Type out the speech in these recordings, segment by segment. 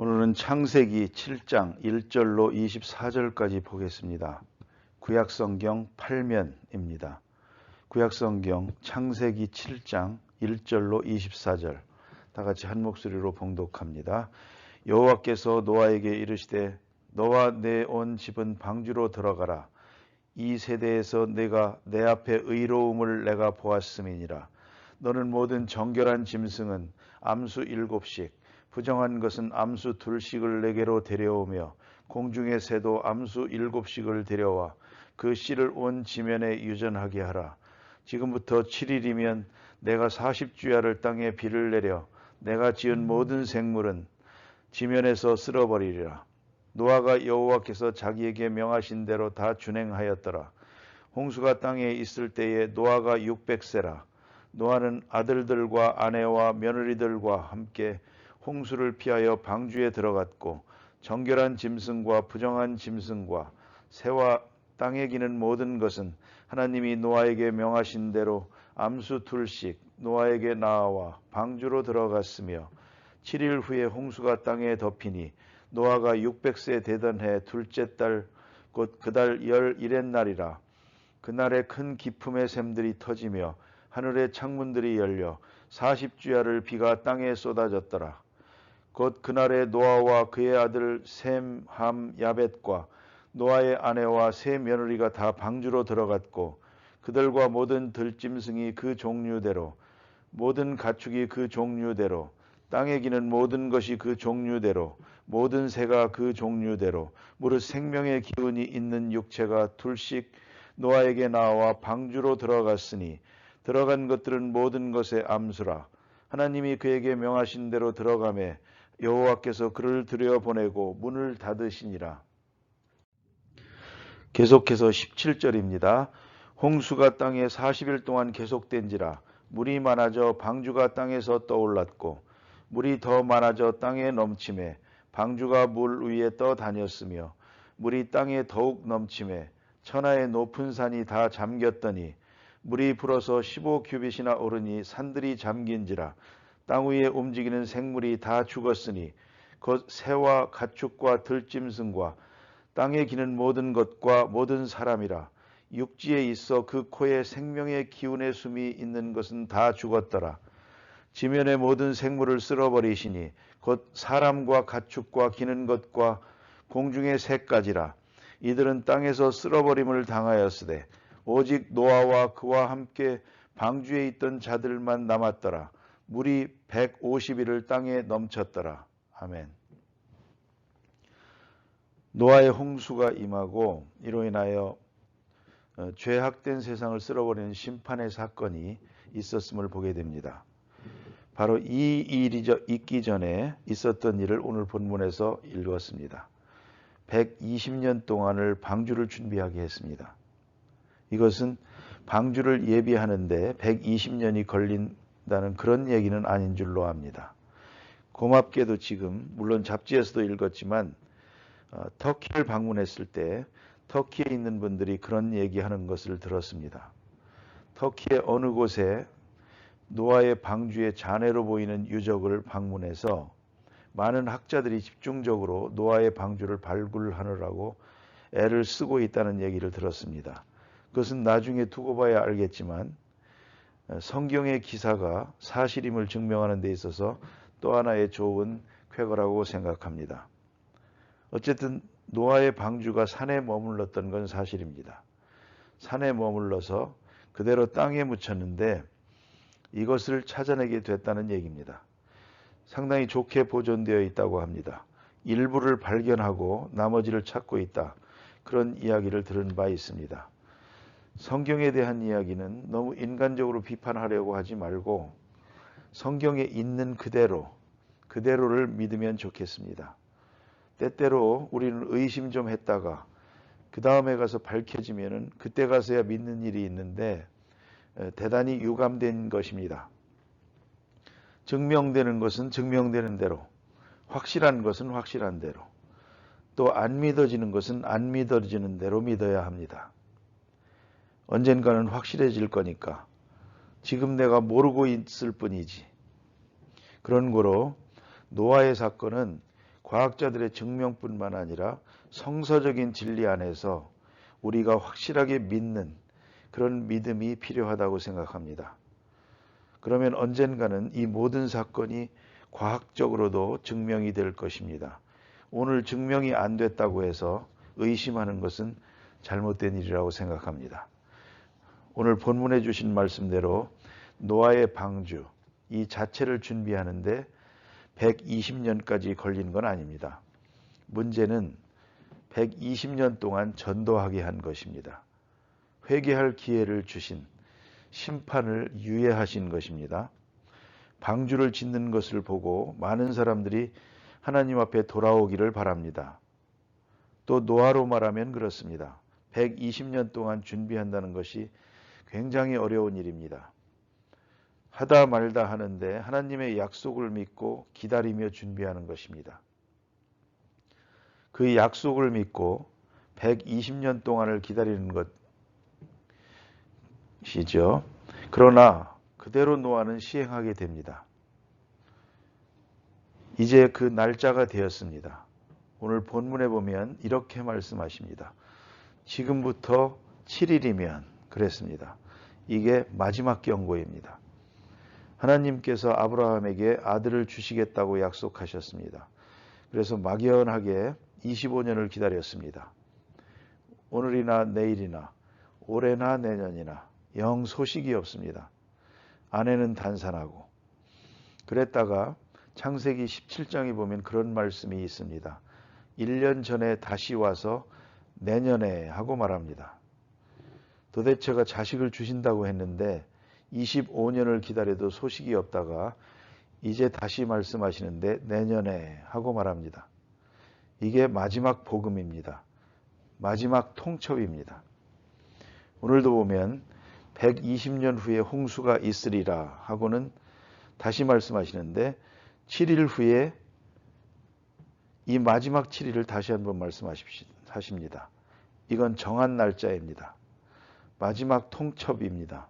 오늘은 창세기 7장 1절로 24절까지 보겠습니다. 구약성경 8면입니다. 구약성경 창세기 7장 1절로 24절 다 같이 한 목소리로 봉독합니다. 여호와께서 노아에게 이르시되 너와 내 온 집은 방주로 들어가라. 이 세대에서 내가 내 앞에 의로움을 내가 보았음이니라. 너는 모든 정결한 짐승은 암수 7씩 부정한 것은 암수 2씩을 내게로 데려오며 공중의 새도 암수 7씩을 데려와 그 씨를 온 지면에 유전하게 하라. 지금부터 7일이면 내가 40주야를 땅에 비를 내려 내가 지은 모든 생물은 지면에서 쓸어버리리라. 노아가 여호와께서 자기에게 명하신 대로 다 준행하였더라. 홍수가 땅에 있을 때에 노아가 600세라. 노아는 아들들과 아내와 며느리들과 함께 홍수를 피하여 방주에 들어갔고 정결한 짐승과 부정한 짐승과 새와 땅에 기는 모든 것은 하나님이 노아에게 명하신 대로 암수 2씩 노아에게 나와 방주로 들어갔으며 7일 후에 홍수가 땅에 덮이니 노아가 600세 되던 해 둘째 달 곧 그달 11의 날이라. 그날에 큰 기품의 샘들이 터지며 하늘의 창문들이 열려 40주야를 비가 땅에 쏟아졌더라. 곧 그날에 노아와 그의 아들 셈, 함, 야벳과 노아의 아내와 세 며느리가 다 방주로 들어갔고 그들과 모든 들짐승이 그 종류대로 모든 가축이 그 종류대로 땅에 기는 모든 것이 그 종류대로 모든 새가 그 종류대로 무릇 생명의 기운이 있는 육체가 2씩 노아에게 나와 방주로 들어갔으니 들어간 것들은 모든 것의 암수라. 하나님이 그에게 명하신 대로 들어가매 여호와께서 그를 들여보내고 문을 닫으시니라. 계속해서 17절입니다. 홍수가 땅에 40일 동안 계속된지라. 물이 많아져 방주가 땅에서 떠올랐고 물이 더 많아져 땅에 넘침에 방주가 물 위에 떠다녔으며 물이 땅에 더욱 넘침에 천하의 높은 산이 다 잠겼더니 물이 불어서 15규빗이나 오르니 산들이 잠긴지라. 땅 위에 움직이는 생물이 다 죽었으니 곧 새와 가축과 들짐승과 땅에 기는 모든 것과 모든 사람이라. 육지에 있어 그 코에 생명의 기운의 숨이 있는 것은 다 죽었더라. 지면의 모든 생물을 쓸어버리시니 곧 사람과 가축과 기는 것과 공중의 새까지라. 이들은 땅에서 쓸어버림을 당하였으되 오직 노아와 그와 함께 방주에 있던 자들만 남았더라. 물이 150일을 땅에 넘쳤더라. 아멘. 노아의 홍수가 임하고 이로 인하여 죄악된 세상을 쓸어버리는 심판의 사건이 있었음을 보게 됩니다. 바로 이 일이 있기 전에 있었던 일을 오늘 본문에서 읽었습니다. 120년 동안을 방주를 준비하게 했습니다. 이것은 방주를 예비하는데 120년이 걸린다는 그런 얘기는 아닌 줄로 압니다. 고맙게도 지금 물론 잡지에서도 읽었지만 터키를 방문했을 때 터키에 있는 분들이 그런 얘기하는 것을 들었습니다. 터키의 어느 곳에 노아의 방주의 잔해로 보이는 유적을 방문해서 많은 학자들이 집중적으로 노아의 방주를 발굴하느라고 애를 쓰고 있다는 얘기를 들었습니다. 그것은 나중에 두고 봐야 알겠지만 성경의 기사가 사실임을 증명하는 데 있어서 또 하나의 좋은 쾌거라고 생각합니다. 어쨌든 노아의 방주가 산에 머물렀던 건 사실입니다. 산에 머물러서 그대로 땅에 묻혔는데 이것을 찾아내게 됐다는 얘기입니다. 상당히 좋게 보존되어 있다고 합니다. 일부를 발견하고 나머지를 찾고 있다. 그런 이야기를 들은 바 있습니다. 성경에 대한 이야기는 너무 인간적으로 비판하려고 하지 말고 성경에 있는 그대로를 믿으면 좋겠습니다. 때때로 우리는 의심 좀 했다가 그 다음에 가서 밝혀지면은 그때 가서야 믿는 일이 있는데 대단히 유감된 것입니다. 증명되는 것은 증명되는 대로, 확실한 것은 확실한 대로, 또 안 믿어지는 것은 안 믿어지는 대로 믿어야 합니다. 언젠가는 확실해질 거니까 지금 내가 모르고 있을 뿐이지. 그런 거로 노아의 사건은 과학자들의 증명뿐만 아니라 성서적인 진리 안에서 우리가 확실하게 믿는 그런 믿음이 필요하다고 생각합니다. 그러면 언젠가는 이 모든 사건이 과학적으로도 증명이 될 것입니다. 오늘 증명이 안 됐다고 해서 의심하는 것은 잘못된 일이라고 생각합니다. 오늘 본문에 주신 말씀대로 노아의 방주 이 자체를 준비하는데 120년까지 걸린 건 아닙니다. 문제는 120년 동안 전도하게 한 것입니다. 회개할 기회를 주신 심판을 유예하신 것입니다. 방주를 짓는 것을 보고 많은 사람들이 하나님 앞에 돌아오기를 바랍니다. 또 노아로 말하면 그렇습니다. 120년 동안 준비한다는 것이 굉장히 어려운 일입니다. 하다 말다 하는데 하나님의 약속을 믿고 기다리며 준비하는 것입니다. 그 약속을 믿고 120년 동안을 기다리는 것이죠. 그러나 그대로 노아는 시행하게 됩니다. 이제 그 날짜가 되었습니다. 오늘 본문에 보면 이렇게 말씀하십니다. 지금부터 7일이면 그랬습니다. 이게 마지막 경고입니다. 하나님께서 아브라함에게 아들을 주시겠다고 약속하셨습니다. 그래서 막연하게 25년을 기다렸습니다. 오늘이나 내일이나 올해나 내년이나 영 소식이 없습니다. 아내는 단산하고 그랬다가 창세기 17장에 보면 그런 말씀이 있습니다. 1년 전에 다시 와서 내년에 하고 말합니다. 도대체가 자식을 주신다고 했는데 25년을 기다려도 소식이 없다가 이제 다시 말씀하시는데 내년에 하고 말합니다. 이게 마지막 복음입니다. 마지막 통첩입니다. 오늘도 보면 120년 후에 홍수가 있으리라 하고는 다시 말씀하시는데 7일 후에 이 마지막 7일을 다시 한번 말씀하십니다. 이건 정한 날짜입니다. 마지막 통첩입니다.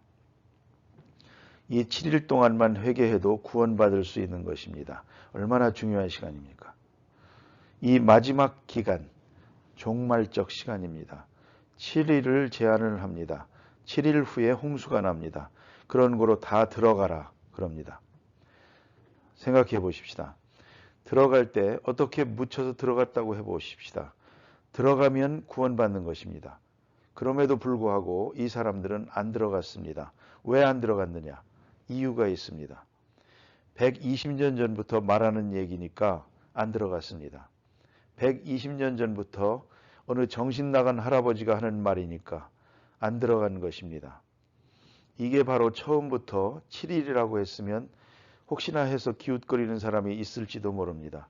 이 7일 동안만 회개해도 구원받을 수 있는 것입니다. 얼마나 중요한 시간입니까? 이 마지막 기간, 종말적 시간입니다. 7일을 제한을 합니다. 7일 후에 홍수가 납니다. 그런 거로 다 들어가라 그럽니다. 생각해 보십시다. 들어갈 때 어떻게 묻혀서 들어갔다고 해보십시다. 들어가면 구원받는 것입니다. 그럼에도 불구하고 이 사람들은 안 들어갔습니다. 왜 안 들어갔느냐? 이유가 있습니다. 120년 전부터 말하는 얘기니까 안 들어갔습니다. 120년 전부터 어느 정신 나간 할아버지가 하는 말이니까 안 들어간 것입니다. 이게 바로 처음부터 7일이라고 했으면 혹시나 해서 기웃거리는 사람이 있을지도 모릅니다.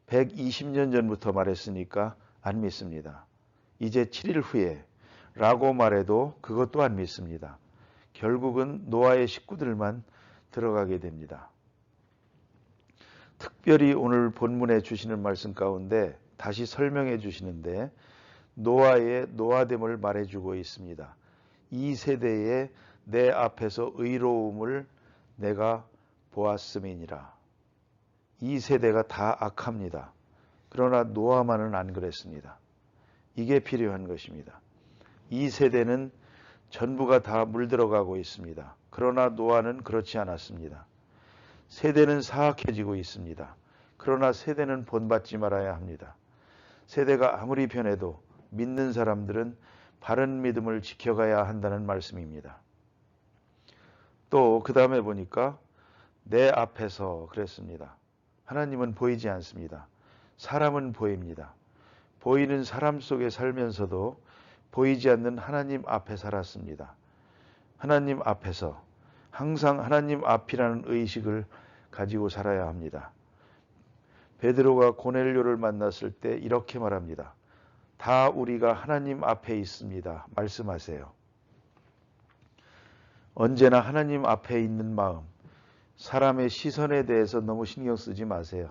120년 전부터 말했으니까 안 믿습니다. 이제 7일 후에 라고 말해도 그것도 안 믿습니다. 결국은 노아의 식구들만 들어가게 됩니다. 특별히 오늘 본문에 주시는 말씀 가운데 다시 설명해 주시는데 노아의 노아됨을 말해주고 있습니다. 이 세대에 내 앞에서 의로움을 내가 보았음이니라. 이 세대가 다 악합니다. 그러나 노아만은 안 그랬습니다. 이게 필요한 것입니다. 이 세대는 전부가 다 물들어가고 있습니다. 그러나 노아는 그렇지 않았습니다. 세대는 사악해지고 있습니다. 그러나 세대는 본받지 말아야 합니다. 세대가 아무리 변해도 믿는 사람들은 바른 믿음을 지켜가야 한다는 말씀입니다. 또 그 다음에 보니까 내 앞에서 그랬습니다. 하나님은 보이지 않습니다. 사람은 보입니다. 보이는 사람 속에 살면서도 보이지 않는 하나님 앞에 살았습니다. 하나님 앞에서 항상 하나님 앞이라는 의식을 가지고 살아야 합니다. 베드로가 고넬료를 만났을 때 이렇게 말합니다. 다 우리가 하나님 앞에 있습니다. 말씀하세요. 언제나 하나님 앞에 있는 마음, 사람의 시선에 대해서 너무 신경 쓰지 마세요.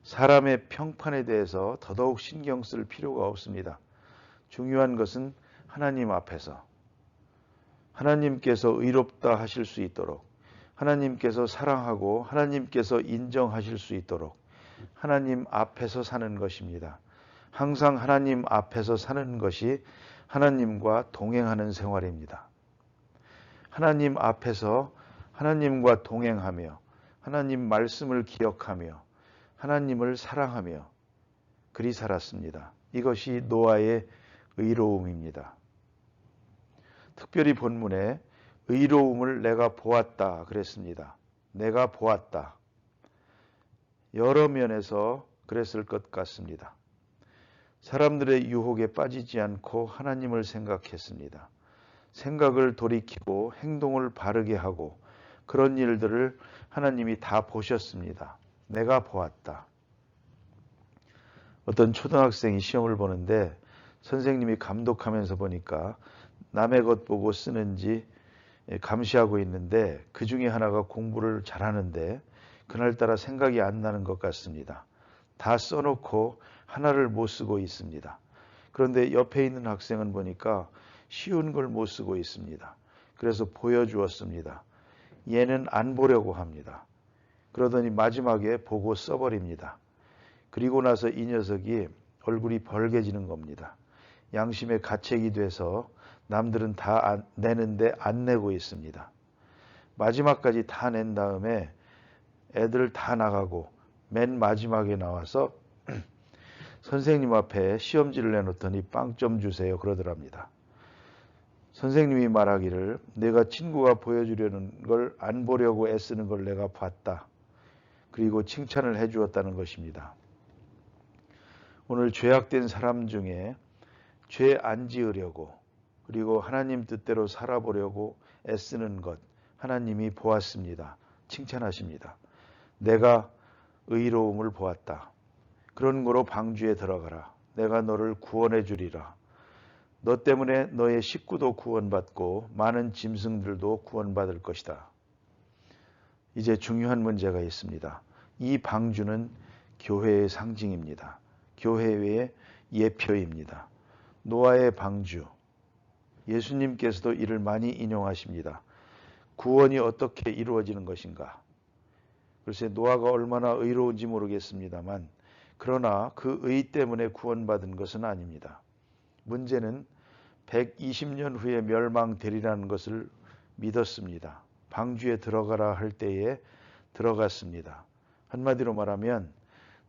사람의 평판에 대해서 더더욱 신경 쓸 필요가 없습니다. 중요한 것은 하나님 앞에서 하나님께서 의롭다 하실 수 있도록 하나님께서 사랑하고 하나님께서 인정하실 수 있도록 하나님 앞에서 사는 것입니다. 항상 하나님 앞에서 사는 것이 하나님과 동행하는 생활입니다. 하나님 앞에서 하나님과 동행하며 하나님 말씀을 기억하며 하나님을 사랑하며 그리 살았습니다. 이것이 노아의 의로움입니다. 특별히 본문에 의로움을 내가 보았다 그랬습니다. 내가 보았다. 여러 면에서 그랬을 것 같습니다. 사람들의 유혹에 빠지지 않고 하나님을 생각했습니다. 생각을 돌이키고 행동을 바르게 하고 그런 일들을 하나님이 다 보셨습니다. 내가 보았다. 어떤 초등학생이 시험을 보는데 선생님이 감독하면서 보니까 남의 것 보고 쓰는지 감시하고 있는데 그 중에 하나가 공부를 잘하는데 그날따라 생각이 안 나는 것 같습니다. 다 써놓고 하나를 못 쓰고 있습니다. 그런데 옆에 있는 학생은 보니까 쉬운 걸 못 쓰고 있습니다. 그래서 보여주었습니다. 얘는 안 보려고 합니다. 그러더니 마지막에 보고 써버립니다. 그리고 나서 이 녀석이 얼굴이 벌개지는 겁니다. 양심의 가책이 돼서 남들은 다 내는데 안 내고 있습니다. 마지막까지 다 낸 다음에 애들 다 나가고 맨 마지막에 나와서 선생님 앞에 시험지를 내놓더니 빵 좀 주세요 그러더랍니다. 선생님이 말하기를 내가 친구가 보여주려는 걸 안 보려고 애쓰는 걸 내가 봤다. 그리고 칭찬을 해 주었다는 것입니다. 오늘 죄악된 사람 중에 죄 안 지으려고 그리고 하나님 뜻대로 살아보려고 애쓰는 것 하나님이 보았습니다. 칭찬하십니다. 내가 의로움을 보았다. 그런 거로 방주에 들어가라. 내가 너를 구원해 주리라. 너 때문에 너의 식구도 구원받고 많은 짐승들도 구원받을 것이다. 이제 중요한 문제가 있습니다. 이 방주는 교회의 상징입니다. 교회의 예표입니다. 노아의 방주. 예수님께서도 이를 많이 인용하십니다. 구원이 어떻게 이루어지는 것인가? 글쎄 노아가 얼마나 의로운지 모르겠습니다만 그러나 그 의 때문에 구원받은 것은 아닙니다. 문제는 120년 후에 멸망되리라는 것을 믿었습니다. 방주에 들어가라 할 때에 들어갔습니다. 한마디로 말하면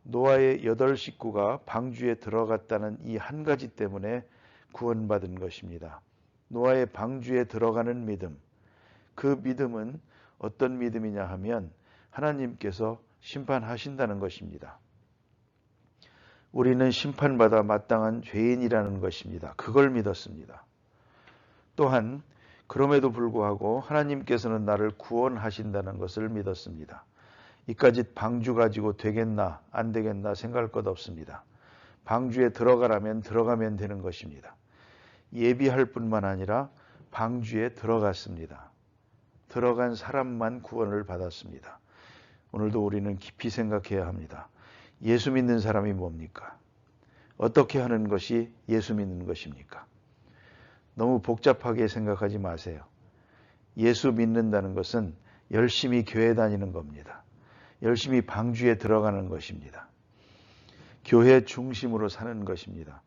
노아의 8 식구가 방주에 들어갔다는 이 한 가지 때문에 구원받은 것입니다. 노아의 방주에 들어가는 믿음. 그 믿음은 어떤 믿음이냐 하면 하나님께서 심판하신다는 것입니다. 우리는 심판받아 마땅한 죄인이라는 것입니다. 그걸 믿었습니다. 또한 그럼에도 불구하고 하나님께서는 나를 구원하신다는 것을 믿었습니다. 이까짓 방주 가지고 되겠나 안 되겠나 생각할 것 없습니다. 방주에 들어가라면 들어가면 되는 것입니다. 예비할 뿐만 아니라 방주에 들어갔습니다. 들어간 사람만 구원을 받았습니다. 오늘도 우리는 깊이 생각해야 합니다. 예수 믿는 사람이 뭡니까? 어떻게 하는 것이 예수 믿는 것입니까? 너무 복잡하게 생각하지 마세요. 예수 믿는다는 것은 열심히 교회 다니는 겁니다. 열심히 방주에 들어가는 것입니다. 교회 중심으로 사는 것입니다.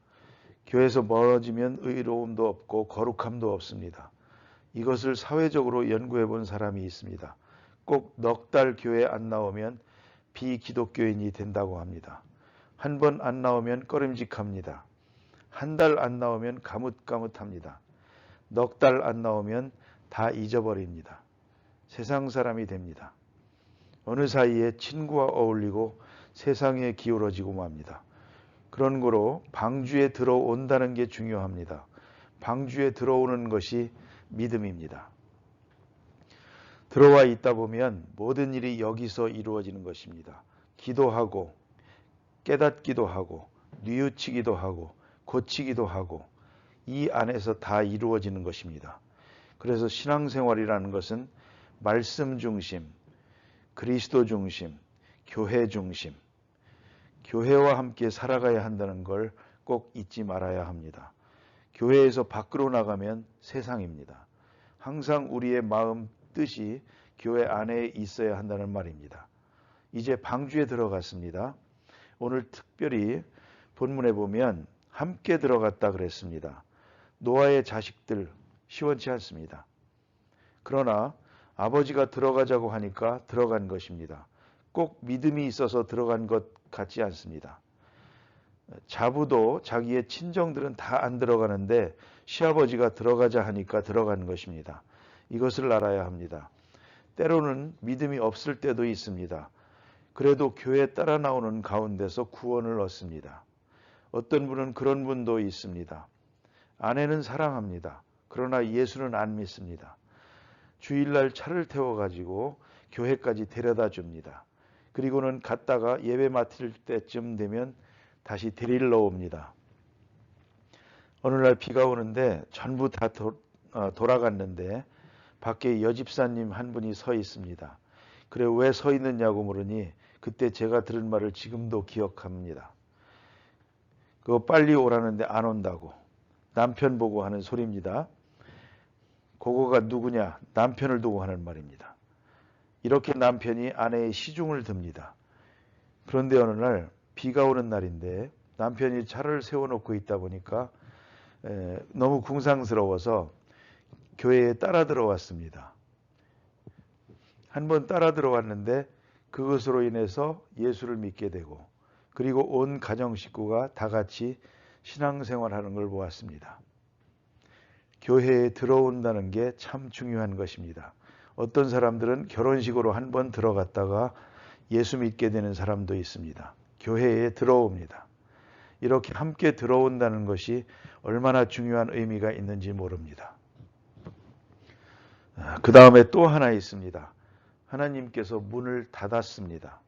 교회에서 멀어지면 의로움도 없고 거룩함도 없습니다. 이것을 사회적으로 연구해 본 사람이 있습니다. 꼭 넉 달 교회 안 나오면 비기독교인이 된다고 합니다. 한 번 안 나오면 꺼림직합니다. 한 달 안 나오면 가뭇가뭇합니다. 넉 달 안 나오면 다 잊어버립니다. 세상 사람이 됩니다. 어느 사이에 친구와 어울리고 세상에 기울어지고 맙니다. 그런 거로 방주에 들어온다는 게 중요합니다. 방주에 들어오는 것이 믿음입니다. 들어와 있다 보면 모든 일이 여기서 이루어지는 것입니다. 기도하고 깨닫기도 하고 뉘우치기도 하고 고치기도 하고 이 안에서 다 이루어지는 것입니다. 그래서 신앙생활이라는 것은 말씀 중심, 그리스도 중심, 교회 중심, 교회와 함께 살아가야 한다는 걸 꼭 잊지 말아야 합니다. 교회에서 밖으로 나가면 세상입니다. 항상 우리의 마음 뜻이 교회 안에 있어야 한다는 말입니다. 이제 방주에 들어갔습니다. 오늘 특별히 본문에 보면 함께 들어갔다 그랬습니다. 노아의 자식들 시원치 않습니다. 그러나 아버지가 들어가자고 하니까 들어간 것입니다. 꼭 믿음이 있어서 들어간 것 같지 않습니다. 자부도 자기의 친정들은 다 안 들어가는데 시아버지가 들어가자 하니까 들어간 것입니다. 이것을 알아야 합니다. 때로는 믿음이 없을 때도 있습니다. 그래도 교회 따라 나오는 가운데서 구원을 얻습니다. 어떤 분은 그런 분도 있습니다. 아내는 사랑합니다. 그러나 예수는 안 믿습니다. 주일날 차를 태워가지고 교회까지 데려다 줍니다. 그리고는 갔다가 예배 맡을 때쯤 되면 다시 데리러 옵니다. 어느 날 비가 오는데 전부 다 돌아갔는데 밖에 여집사님 한 분이 서 있습니다. 그래 왜 서 있느냐고 물으니 그때 제가 들은 말을 지금도 기억합니다. 그거 빨리 오라는데 안 온다고 남편 보고 하는 소리입니다. 그거가 누구냐? 남편을 두고 하는 말입니다. 이렇게 남편이 아내의 시중을 듭니다. 그런데 어느 날 비가 오는 날인데 남편이 차를 세워놓고 있다 보니까 너무 궁상스러워서 교회에 따라 들어왔습니다. 한 번 따라 들어왔는데 그것으로 인해서 예수를 믿게 되고 그리고 온 가정 식구가 다 같이 신앙생활하는 걸 보았습니다. 교회에 들어온다는 게 참 중요한 것입니다. 어떤 사람들은 결혼식으로 한 번 들어갔다가 예수 믿게 되는 사람도 있습니다. 교회에 들어옵니다. 이렇게 함께 들어온다는 것이 얼마나 중요한 의미가 있는지 모릅니다. 그 다음에 또 하나 있습니다. 하나님께서 문을 닫았습니다.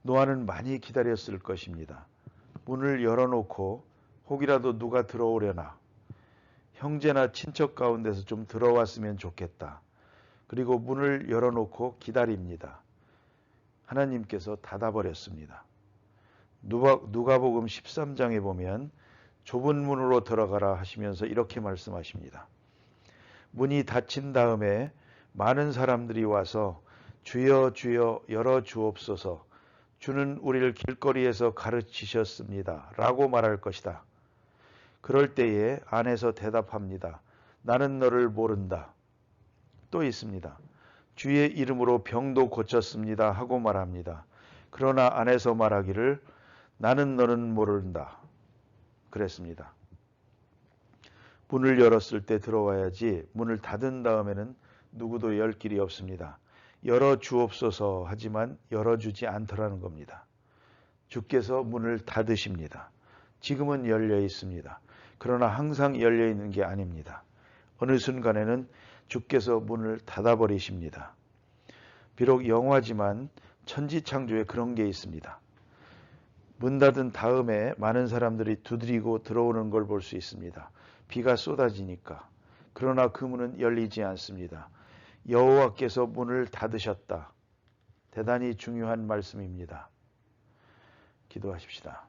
노아는 많이 기다렸을 것입니다. 문을 열어놓고 혹이라도 누가 들어오려나 형제나 친척 가운데서 좀 들어왔으면 좋겠다. 그리고 문을 열어놓고 기다립니다. 하나님께서 닫아버렸습니다. 누가복음 13장에 보면 좁은 문으로 들어가라 하시면서 이렇게 말씀하십니다. 문이 닫힌 다음에 많은 사람들이 와서 주여 주여 열어 주옵소서 주는 우리를 길거리에서 가르치셨습니다. 라고 말할 것이다. 그럴 때에 안에서 대답합니다. 나는 너를 모른다. 또 있습니다. 주의 이름으로 병도 고쳤습니다. 하고 말합니다. 그러나 안에서 말하기를 나는 너는 모른다. 그랬습니다. 문을 열었을 때 들어와야지 문을 닫은 다음에는 누구도 열 길이 없습니다. 열어 주옵소서 하지만 열어주지 않더라는 겁니다. 주께서 문을 닫으십니다. 지금은 열려 있습니다. 그러나 항상 열려 있는 게 아닙니다. 어느 순간에는 주께서 문을 닫아버리십니다. 비록 영화지만 천지창조에 그런 게 있습니다. 문 닫은 다음에 많은 사람들이 두드리고 들어오는 걸 볼 수 있습니다. 비가 쏟아지니까. 그러나 그 문은 열리지 않습니다. 여호와께서 문을 닫으셨다. 대단히 중요한 말씀입니다. 기도하십시다.